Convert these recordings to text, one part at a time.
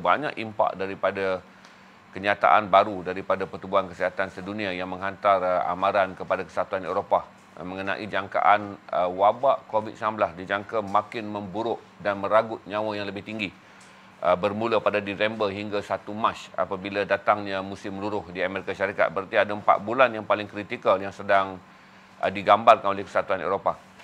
banyak impak daripada kenyataan baru daripada Pertubuhan Kesihatan Sedunia yang menghantar amaran kepada Kesatuan Eropah mengenai jangkaan wabak COVID-19 dijangka makin memburuk dan meragut nyawa yang lebih tinggi bermula pada Disember hingga 1 Mac apabila datangnya musim luruh di Amerika Syarikat. Berarti ada 4 bulan yang paling kritikal yang sedang digambarkan oleh Kesatuan Eropah.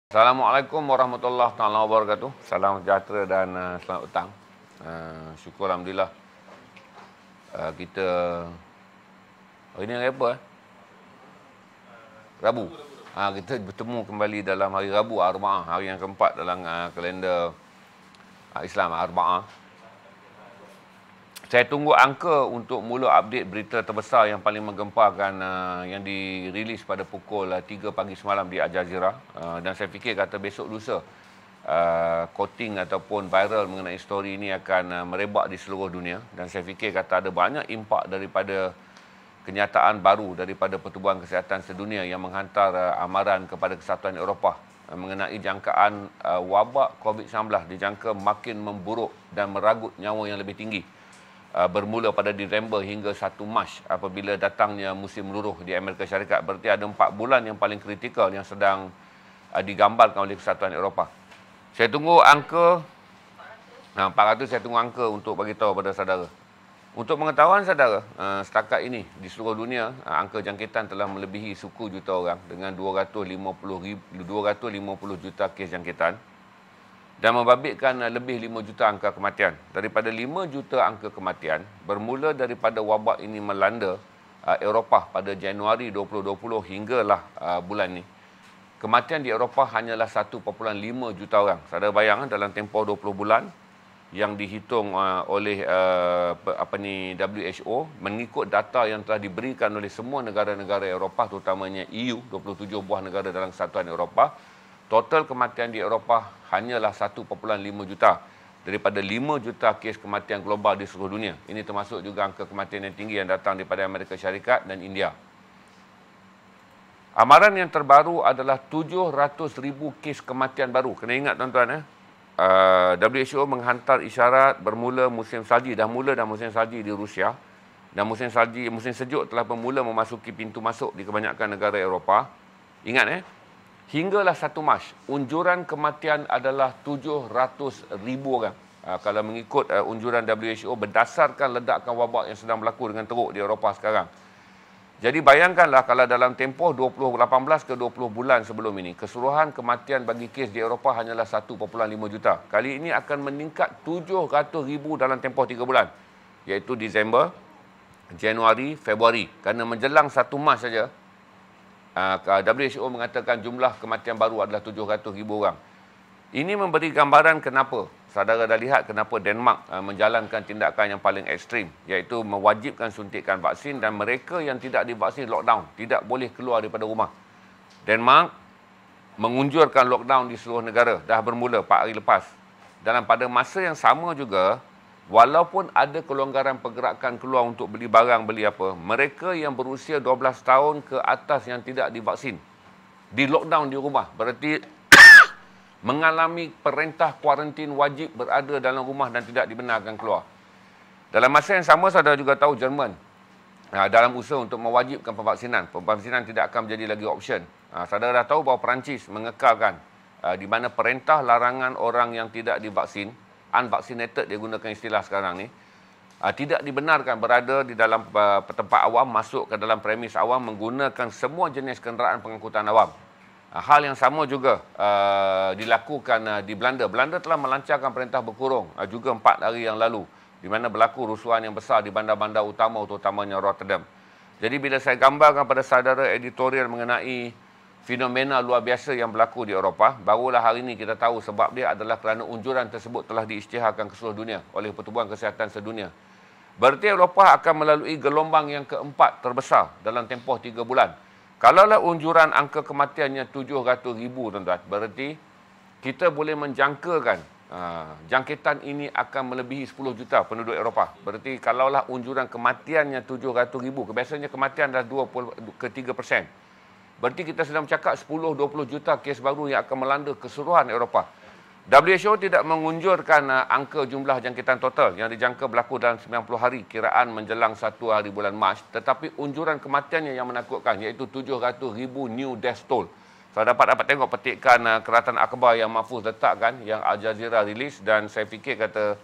Assalamualaikum warahmatullahi wabarakatuh. Salam sejahtera dan selamat petang. Syukur Alhamdulillah. Kita ini hari apa? Rabu. Kita bertemu kembali dalam hari Rabu, Arba'ah, hari yang keempat dalam kalender Islam, Arba'ah. Saya tunggu angka untuk mula update berita terbesar yang paling menggemparkan yang dirilis pada pukul 3 pagi semalam di Al Jazeera. Dan saya fikir kata besok lusa quoting ataupun viral mengenai story ini akan merebak di seluruh dunia. Dan saya fikir kata ada banyak impak daripada kenyataan baru daripada Pertubuhan Kesihatan Sedunia yang menghantar amaran kepada Kesatuan Eropah mengenai jangkaan wabak COVID-19 dijangka makin memburuk dan meragut nyawa yang lebih tinggi bermula pada Disember hingga 1 Mac apabila datangnya musim luruh di Amerika Syarikat. Berarti ada 4 bulan yang paling kritikal yang sedang digambarkan oleh Kesatuan Eropah. Saya tunggu angka 400, saya tunggu angka untuk bagi tahu pada saudara. Untuk pengetahuan saudara, setakat ini di seluruh dunia angka jangkitan telah melebihi 10 juta orang dengan 250 juta kes jangkitan dan membabitkan lebih 5 juta angka kematian. Daripada 5 juta angka kematian, bermula daripada wabak ini melanda Eropah pada Januari 2020 hinggalah bulan ini, kematian di Eropah hanyalah 1.5 juta orang. Saudara bayangkan dalam tempoh 20 bulan yang dihitung oleh WHO mengikut data yang telah diberikan oleh semua negara-negara Eropah, terutamanya EU, 27 buah negara dalam Kesatuan Eropah. Total kematian di Eropah hanyalah 1.5 juta daripada 5 juta kes kematian global di seluruh dunia. Ini termasuk juga angka kematian yang tinggi yang datang daripada Amerika Syarikat dan India. Amaran yang terbaru adalah 700,000 kes kematian baru. Kena ingat tuan-tuan, WHO menghantar isyarat bermula musim salji. Dah musim salji di Rusia. Dan musim sejuk telah bermula memasuki pintu masuk di kebanyakan negara Eropah. Ingat hinggalah 1 Mac, unjuran kematian adalah 700,000 orang. Kalau mengikut unjuran WHO berdasarkan ledakan wabak yang sedang berlaku dengan teruk di Eropah sekarang. Jadi bayangkanlah kalau dalam tempoh 18 ke 20 bulan sebelum ini, keseluruhan kematian bagi kes di Eropah hanyalah 1.5 juta. Kali ini akan meningkat 700,000 dalam tempoh 3 bulan. Iaitu Disember, Januari, Februari. Kerana menjelang 1 Mac saja, WHO mengatakan jumlah kematian baru adalah 700,000 orang. Ini memberi gambaran kenapa. Saudara dah lihat kenapa Denmark menjalankan tindakan yang paling ekstrim, iaitu mewajibkan suntikan vaksin dan mereka yang tidak divaksin lockdown, tidak boleh keluar daripada rumah. Denmark mengunjurkan lockdown di seluruh negara, dah bermula 4 hari lepas. Dan pada masa yang sama juga, walaupun ada kelonggaran pergerakan keluar untuk beli barang, beli apa, mereka yang berusia 12 tahun ke atas yang tidak divaksin, di lockdown di rumah. Berarti mengalami perintah kuarantin wajib berada dalam rumah dan tidak dibenarkan keluar. Dalam masa yang sama, saudara juga tahu Jerman dalam usaha untuk mewajibkan pemvaksinan. Pemvaksinan tidak akan menjadi lagi option. Saudara dah tahu bahawa Perancis mengekalkan di mana perintah larangan orang yang tidak divaksin, unvaccinated dia gunakan istilah sekarang ni, tidak dibenarkan berada di dalam tempat awam, masuk ke dalam premis awam menggunakan semua jenis kenderaan pengangkutan awam. Hal yang sama juga dilakukan di Belanda. Belanda telah melancarkan perintah berkurung juga 4 hari yang lalu, di mana berlaku rusuhan yang besar di bandar-bandar utama, terutamanya Rotterdam. Jadi bila saya gambarkan pada saudara editorial mengenai fenomena luar biasa yang berlaku di Eropah, barulah hari ini kita tahu sebab dia adalah kerana unjuran tersebut telah diisytiharkan ke seluruh dunia oleh Pertubuhan Kesihatan Sedunia. Berarti Eropah akan melalui gelombang yang keempat terbesar dalam tempoh 3 bulan. Kalaulah unjuran angka kematiannya 700,000 tuan-tuan, berarti kita boleh menjangkakan jangkitan ini akan melebihi 10 juta penduduk Eropah. Berarti kalaulah unjuran kematiannya 700,000, biasanya kematian dah 20 ke 3%. Berarti kita sedang bercakap 10-20 juta kes baru yang akan melanda keseluruhan Eropah. WHO tidak mengunjurkan angka jumlah jangkitan total yang dijangka berlaku dalam 90 hari kiraan menjelang 1 hari bulan Mac, tetapi unjuran kematiannya yang menakutkan, iaitu 700,000 new death toll. So, dapat tengok petikan Keratan Akhbar yang Mahfuz letakkan, yang Al Jazeera rilis, dan saya fikir kata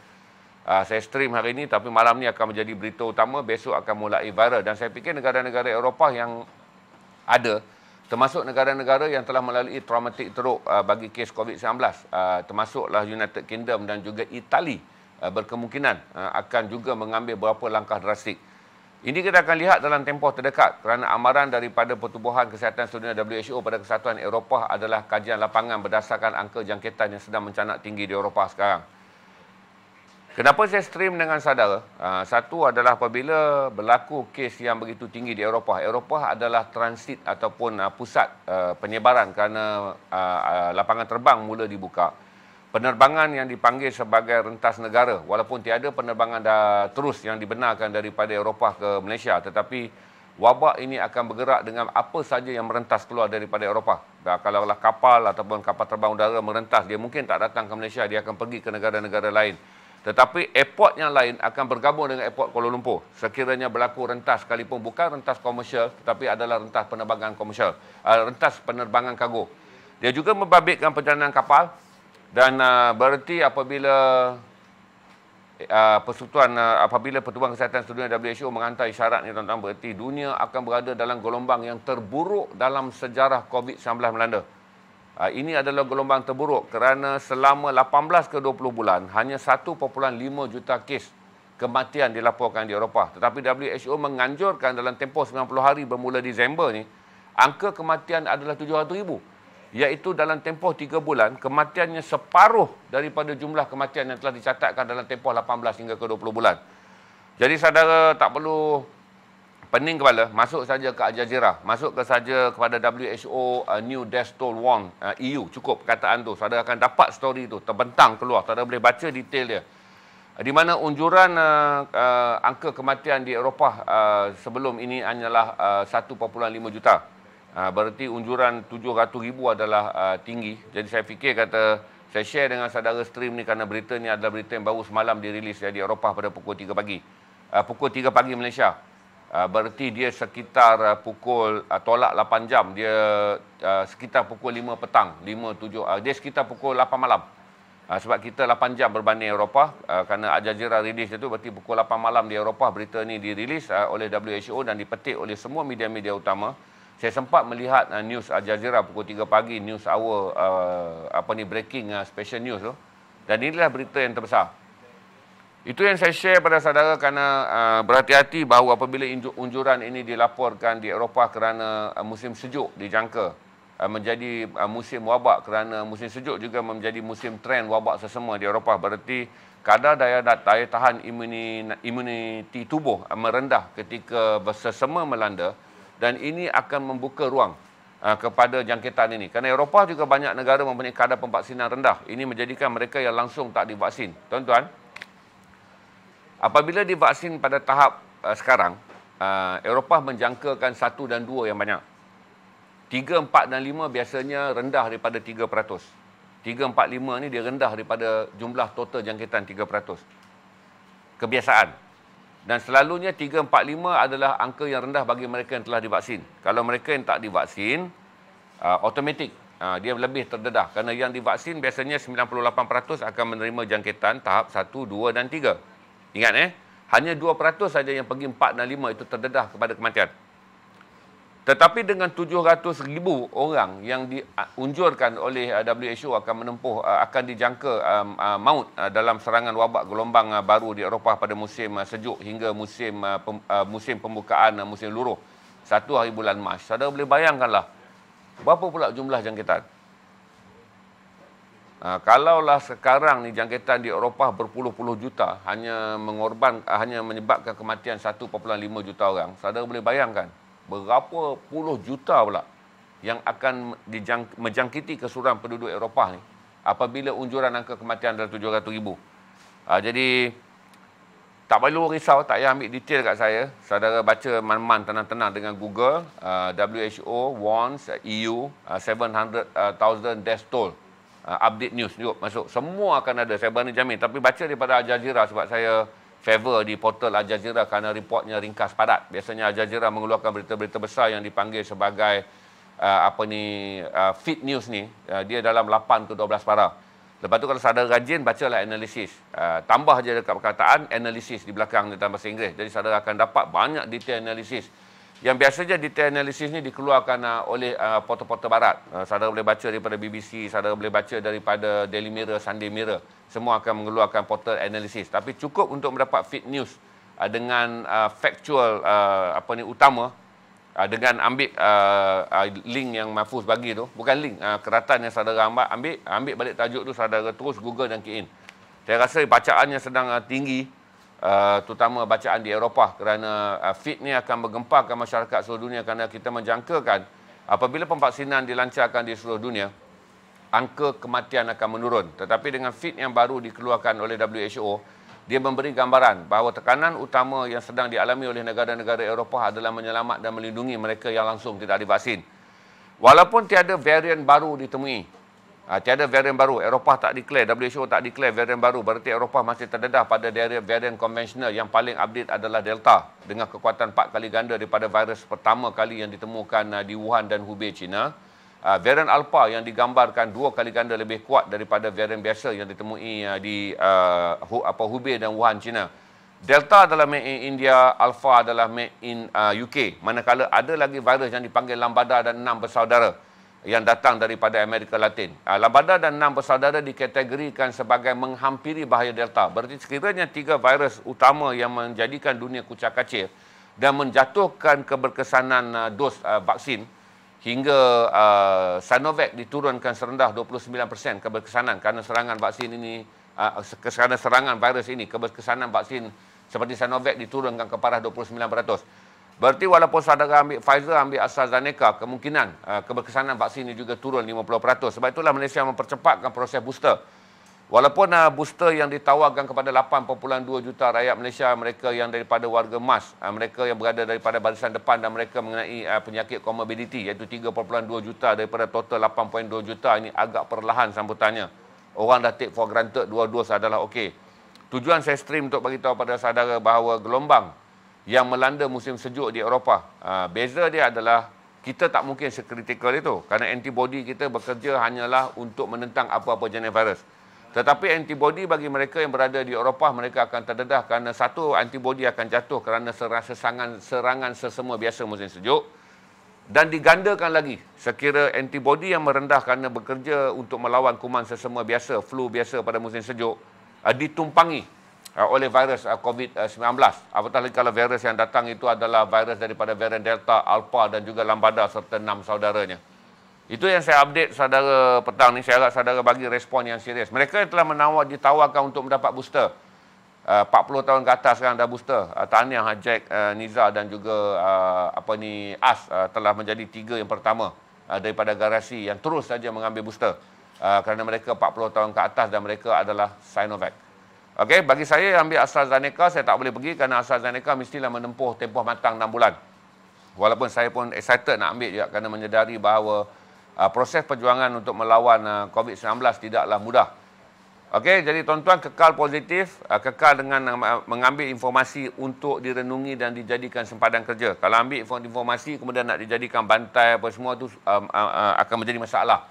saya stream hari ini, tapi malam ni akan menjadi berita utama, besok akan mulai viral. Dan saya fikir negara-negara Eropah yang ada, termasuk negara-negara yang telah melalui traumatik teruk bagi kes COVID-19, termasuklah United Kingdom dan juga Itali, berkemungkinan akan juga mengambil beberapa langkah drastik. Ini kita akan lihat dalam tempoh terdekat kerana amaran daripada Pertubuhan Kesihatan Sedunia WHO pada Kesatuan Eropah adalah kajian lapangan berdasarkan angka jangkitan yang sedang mencanak tinggi di Eropah sekarang. Kenapa saya stream dengan saudara? Satu adalah apabila berlaku kes yang begitu tinggi di Eropah. Eropah adalah transit ataupun pusat penyebaran kerana lapangan terbang mula dibuka. Penerbangan yang dipanggil sebagai rentas negara, walaupun tiada penerbangan terus yang dibenarkan daripada Eropah ke Malaysia, tetapi wabak ini akan bergerak dengan apa saja yang merentas keluar daripada Eropah. Kalaulah kapal ataupun kapal terbang udara merentas, dia mungkin tak datang ke Malaysia, dia akan pergi ke negara-negara lain. Tetapi airport yang lain akan bergabung dengan airport Kuala Lumpur. Sekiranya berlaku rentas, sekalipun bukan rentas komersial, tetapi adalah rentas penerbangan komersial, rentas penerbangan kargo. Dia juga membabitkan perjalanan kapal. Dan berarti apabila apabila Pertubuhan Kesihatan Sedunia WHO menghantar isyarat ni, tuan-tuan, berarti dunia akan berada dalam gelombang yang terburuk dalam sejarah COVID-19 melanda. Ini adalah gelombang terburuk kerana selama 18 ke 20 bulan hanya 1.5 juta kes kematian dilaporkan di Eropah. Tetapi WHO menganjurkan dalam tempoh 90 hari bermula Disember ni, angka kematian adalah 700,000. Iaitu dalam tempoh 3 bulan, kematiannya separuh daripada jumlah kematian yang telah dicatatkan dalam tempoh 18 hingga ke 20 bulan. Jadi saudara tak perlu pening kepala, masuk saja ke Al Jazeera, masuk ke saja kepada WHO New Death Toll Warn, EU, cukup perkataan tu. Saudara akan dapat story tu, terbentang keluar. Saudara boleh baca detail dia. Di mana unjuran angka kematian di Eropah sebelum ini hanyalah 1.5 juta. Berarti unjuran 700,000 adalah tinggi. Jadi saya fikir saya share dengan saudara stream ni kerana berita ni adalah berita yang baru semalam dirilis di Eropah pada pukul 3 pagi. Pukul 3 pagi Malaysia. Berarti dia sekitar pukul tolak 8 jam. Dia sekitar pukul 5 petang. 5, 7, dia sekitar pukul 8 malam. Sebab kita 8 jam berbanding Eropah. Kerana Al Jazeera rilis itu, berarti pukul 8 malam di Eropah berita ni dirilis oleh WHO dan dipetik oleh semua media-media utama. Saya sempat melihat news Al Jazeera pukul 3 pagi, news hour, breaking special news tu. Dan inilah berita yang terbesar. Itu yang saya share pada saudara kerana berhati-hati bahawa apabila unjuran ini dilaporkan di Eropah kerana musim sejuk dijangka menjadi musim wabak, kerana musim sejuk juga menjadi musim trend wabak sesama di Eropah. Berarti kadar daya tahan imuniti tubuh merendah ketika sesama melanda. Dan ini akan membuka ruang kepada jangkitan ini. Kerana Eropah juga banyak negara mempunyai kadar pemvaksinan rendah. Ini menjadikan mereka yang langsung tak divaksin. Tuan-tuan, apabila divaksin pada tahap sekarang, Eropah menjangkakan 1 dan 2 yang banyak. 3, 4 dan 5 biasanya rendah daripada 3%. 3, 4, 5 ni dia rendah daripada jumlah total jangkitan 3%. Kebiasaan. Dan selalunya 3, 4, 5 adalah angka yang rendah bagi mereka yang telah divaksin. Kalau mereka yang tak divaksin, automatik dia lebih terdedah. Kerana yang divaksin biasanya 98% akan menerima jangkitan tahap 1, 2 dan 3. Ingat hanya 2% saja yang pergi 4 dan 5 itu terdedah kepada kematian. Tetapi dengan 700,000 orang yang diunjurkan oleh WHO akan menempuh, akan dijangka maut dalam serangan wabak gelombang baru di Eropah pada musim sejuk hingga musim pembukaan musim luruh 1 hari bulan Mac. Saudara boleh bayangkanlah berapa pula jumlah jangkitan. Kalaulah sekarang ni jangkitan di Eropah berpuluh-puluh juta hanya menyebabkan kematian 1.5 juta orang. Saudara boleh bayangkan berapa puluh juta pula yang akan menjangkiti keseluruhan penduduk Eropah ni apabila unjuran angka kematian adalah 700,000. Jadi tak perlu risau, tak payah ambil detail kat saya. Saudara baca man-man tenang-tenang dengan Google. WHO warns EU 700,000 death toll. Update news, jom masuk. Semua akan ada, saya berani jamin. Tapi baca daripada Al Jazeera sebab saya favor di portal Al Jazeera kerana reportnya ringkas padat. Biasanya Al Jazeera mengeluarkan berita-berita besar yang dipanggil sebagai feed news ni. Dia dalam 8 ke 12 para. Lepas tu kalau saudara rajin, bacalah analisis. Tambah je dekat perkataan analisis di belakang dalam bahasa Inggeris. Jadi saudara akan dapat banyak detail analisis. Yang biasanya detail analisis ni dikeluarkan oleh portal-portal barat. Saudara boleh baca daripada BBC, saudara boleh baca daripada Daily Mirror, Sunday Mirror. Semua akan mengeluarkan portal analisis. Tapi cukup untuk mendapat feed news dengan factual utama, dengan ambil link yang Mahfuz bagi tu, bukan link, keratan yang saudara ambil balik tajuk tu, saudara terus Google dan key in. Saya rasa bacaannya sedang tinggi, terutama bacaan di Eropah, kerana feed ni akan menggemparkan masyarakat seluruh dunia, kerana kita menjangkakan apabila pemvaksinan dilancarkan di seluruh dunia, angka kematian akan menurun. Tetapi dengan feed yang baru dikeluarkan oleh WHO, dia memberi gambaran bahawa tekanan utama yang sedang dialami oleh negara-negara Eropah adalah menyelamat dan melindungi mereka yang langsung tidak divaksin. Walaupun tiada varian baru ditemui, tiada varian baru, Eropah tak declare, WHO tak declare varian baru, berarti Eropah masih terdedah pada varian konvensional yang paling update adalah Delta dengan kekuatan 4 kali ganda daripada virus pertama kali yang ditemukan di Wuhan dan Hubei, China. Varian Alpha yang digambarkan 2 kali ganda lebih kuat daripada varian biasa yang ditemui di Hubei dan Wuhan, China. Delta adalah made in India, Alpha adalah made in UK. Manakala ada lagi virus yang dipanggil Lambada dan 6 bersaudara yang datang daripada Amerika Latin. Lambada dan 6 bersaudara dikategorikan sebagai menghampiri bahaya Delta. Berarti sekiranya 3 virus utama yang menjadikan dunia kucak-kacir dan menjatuhkan keberkesanan dos vaksin, hingga Sinovac diturunkan serendah 29% keberkesanan kerana serangan vaksin ini, kerana serangan virus ini, keberkesanan vaksin seperti Sinovac diturunkan ke parah 29%. Berarti walaupun saudara ambil Pfizer, ambil AstraZeneca, kemungkinan keberkesanan vaksin ini juga turun 50%. Sebab itulah Malaysia mempercepatkan proses booster. Walaupun booster yang ditawarkan kepada 8.2 juta rakyat Malaysia, mereka yang daripada warga emas, mereka yang berada daripada barisan depan dan mereka mengenai penyakit comorbidity, iaitu 3.2 juta daripada total 8.2 juta, ini agak perlahan sambutannya. Orang dah take for granted 2 dos adalah okey. Tujuan saya stream untuk bagi tahu pada saudara bahawa gelombang yang melanda musim sejuk di Eropah, beza dia adalah kita tak mungkin sekritikal itu, kerana antibody kita bekerja hanyalah untuk menentang apa-apa jenis virus. Tetapi antibody bagi mereka yang berada di Eropah, mereka akan terdedah kerana satu, antibody akan jatuh kerana serangan sesama biasa musim sejuk. Dan digandakan lagi, sekira antibody yang merendah kerana bekerja untuk melawan kuman sesama biasa, flu biasa pada musim sejuk, ditumpangi oleh virus COVID-19. Apatah lagi kalau virus yang datang itu adalah virus daripada varian Delta, Alpha dan juga Lambada serta 6 saudaranya. Itu yang saya update saudara petang ni. Saya harap saudara bagi respon yang serius. Mereka yang telah ditawarkan untuk mendapat booster. 40 tahun ke atas sekarang dah booster. Tahniah Jack, Niza dan juga As telah menjadi 3 yang pertama daripada garasi yang terus saja mengambil booster. Kerana mereka 40 tahun ke atas dan mereka adalah Sinovac. Okey, bagi saya yang ambil AstraZeneca, saya tak boleh pergi kerana AstraZeneca mestilah menempuh tempoh matang 6 bulan. Walaupun saya pun excited nak ambil juga kerana menyedari bahawa proses perjuangan untuk melawan COVID-19 tidaklah mudah. Okey, jadi tuan-tuan kekal positif, kekal dengan mengambil informasi untuk direnungi dan dijadikan sempadan kerja. Kalau ambil informasi kemudian nak dijadikan bantai apa semua tu akan menjadi masalah.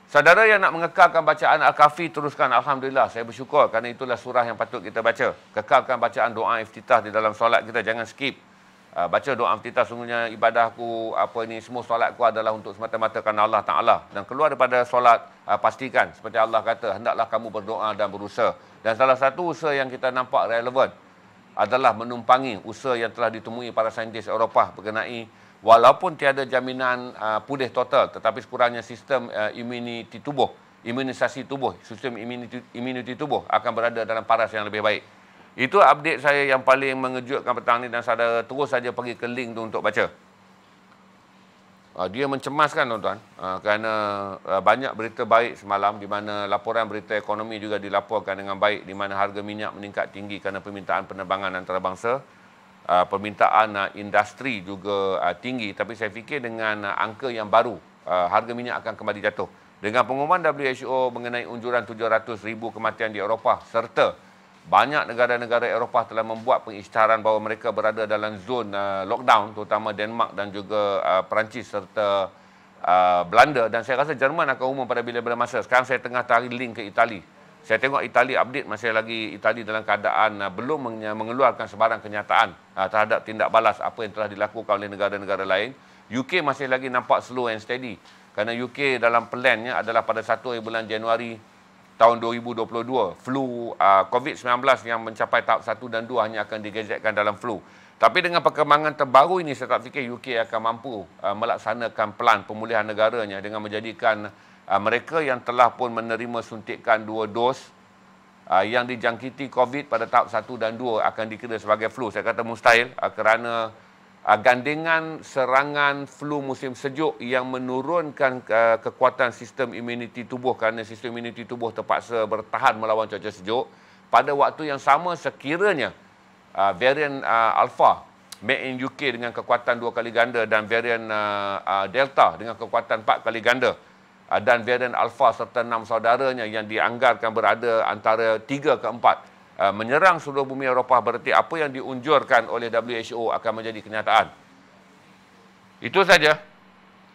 Saudara yang nak mengekalkan bacaan Al-Kahfi, teruskan. Alhamdulillah, saya bersyukur kerana itulah surah yang patut kita baca. Kekalkan bacaan doa iftitah di dalam solat kita, jangan skip. Baca doa iftitah, sungguhnya ibadahku, semua solatku adalah untuk semata-mata kerana Allah Ta'ala. Dan keluar daripada solat, pastikan, seperti Allah kata, hendaklah kamu berdoa dan berusaha. Dan salah satu usaha yang kita nampak relevan adalah menumpangi usaha yang telah ditemui para saintis Eropah berkenai, walaupun tiada jaminan pulih total, tetapi sekurangnya sistem imunisasi tubuh, sistem immunity tubuh akan berada dalam paras yang lebih baik. Itu update saya yang paling mengejutkan petang ni dan saudara terus saja pergi ke link tu untuk baca. Dia mencemaskan tuan-tuan kerana banyak berita baik semalam di mana laporan berita ekonomi juga dilaporkan dengan baik di mana harga minyak meningkat tinggi kerana permintaan penerbangan antarabangsa. Permintaan industri juga tinggi, tapi saya fikir dengan angka yang baru harga minyak akan kembali jatuh. Dengan pengumuman WHO mengenai unjuran 700,000 kematian di Eropah serta banyak negara-negara Eropah telah membuat pengisytiharan bahawa mereka berada dalam zon lockdown, terutama Denmark dan juga Perancis serta Belanda, dan saya rasa Jerman akan umum pada bila-bila masa. Sekarang saya tengah tarik link ke Itali. Saya tengok Itali update, masih lagi Itali dalam keadaan belum mengeluarkan sebarang kenyataan terhadap tindak balas apa yang telah dilakukan oleh negara-negara lain. UK masih lagi nampak slow and steady kerana UK dalam plannya adalah pada 1 bulan Januari tahun 2022, flu COVID-19 yang mencapai tahap 1 dan 2 hanya akan digazetkan dalam flu. Tapi dengan perkembangan terbaru ini, saya tak fikir UK akan mampu melaksanakan pelan pemulihan negaranya dengan menjadikan mereka yang telah pun menerima suntikan 2 dos yang dijangkiti COVID pada tahap 1 dan 2 akan dikira sebagai flu. Saya kata mustahil kerana gandengan serangan flu musim sejuk yang menurunkan kekuatan sistem imuniti tubuh kerana sistem imuniti tubuh terpaksa bertahan melawan cuaca sejuk. Pada waktu yang sama sekiranya varian Alpha made in UK dengan kekuatan 2 kali ganda dan varian Delta dengan kekuatan 4 kali ganda dan varian Alpha serta 6 saudaranya yang dianggarkan berada antara 3 ke 4 menyerang seluruh bumi Eropah, berarti apa yang diunjurkan oleh WHO akan menjadi kenyataan. Itu saja.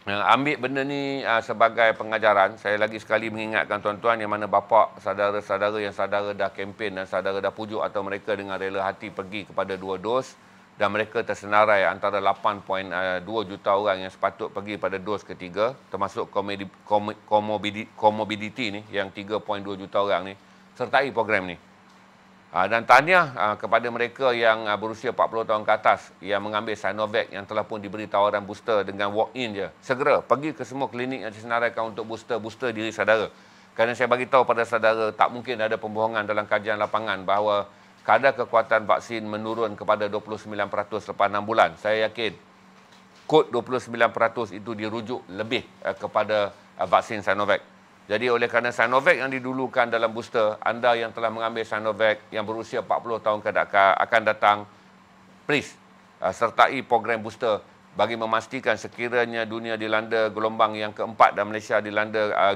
Ambil benda ni sebagai pengajaran. Saya lagi sekali mengingatkan tuan-tuan yang mana bapa, saudara-saudara yang saudara dah kempen dan saudara dah pujuk atau mereka dengan rela hati pergi kepada 2 dos dan mereka tersenarai antara 8.2 juta orang yang sepatut pergi pada dos ketiga, termasuk comorbidity ni yang 3.2 juta orang ni, sertai program ni. Dan tahniah kepada mereka yang berusia 40 tahun ke atas yang mengambil Sinovac yang telah pun diberi tawaran booster dengan walk-in je. Segera pergi ke semua klinik yang disenaraikan untuk booster diri saudara. Kerana saya bagi tahu pada saudara, tak mungkin ada pembohongan dalam kajian lapangan bahawa kadar kekuatan vaksin menurun kepada 29% lepas 6 bulan. Saya yakin kod 29% itu dirujuk lebih kepada vaksin Sinovac. Jadi oleh kerana Sinovac yang didulukan dalam booster, anda yang telah mengambil Sinovac yang berusia 40 tahun akan datang, please sertai program booster bagi memastikan sekiranya dunia dilanda gelombang yang keempat dan Malaysia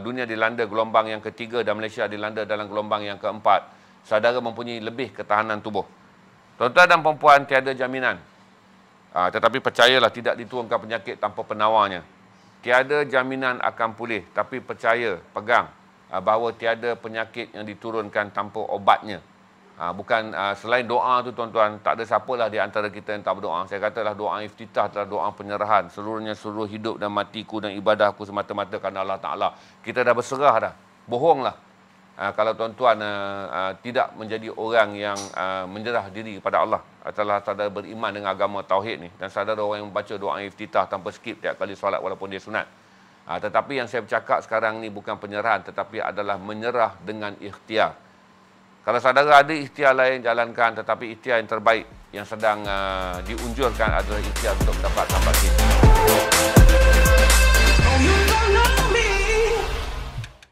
dunia dilanda gelombang yang ketiga dan Malaysia dilanda dalam gelombang yang keempat, saudara mempunyai lebih ketahanan tubuh. Tuan-tuan dan perempuan, tiada jaminan. Tetapi percayalah, tidak diturunkan penyakit tanpa penawarnya. Tiada jaminan akan pulih, tapi percaya, pegang bahawa tiada penyakit yang diturunkan tanpa obatnya. Bukan selain doa tu tuan-tuan, tak ada siapalah di antara kita yang tak berdoa. Saya katalah doa iftitah adalah doa penyerahan. Seluruh hidup dan matiku dan ibadahku semata-mata kerana Allah Ta'ala. Kita dah berserah dah. Bohonglah kalau tuan-tuan tidak menjadi orang yang menyerah diri kepada Allah. Setelah saudara beriman dengan agama Tauhid ni. Dan saudara orang yang membaca doa iftitah tanpa skip tiap kali solat walaupun dia sunat. Tetapi yang saya bercakap sekarang ni bukan penyerahan, tetapi adalah menyerah dengan ikhtiar. Kalau saudara ada ikhtiar lain, jalankan. Tetapi ikhtiar yang terbaik yang sedang diunjurkan adalah ikhtiar untuk mendapatkan vaksin.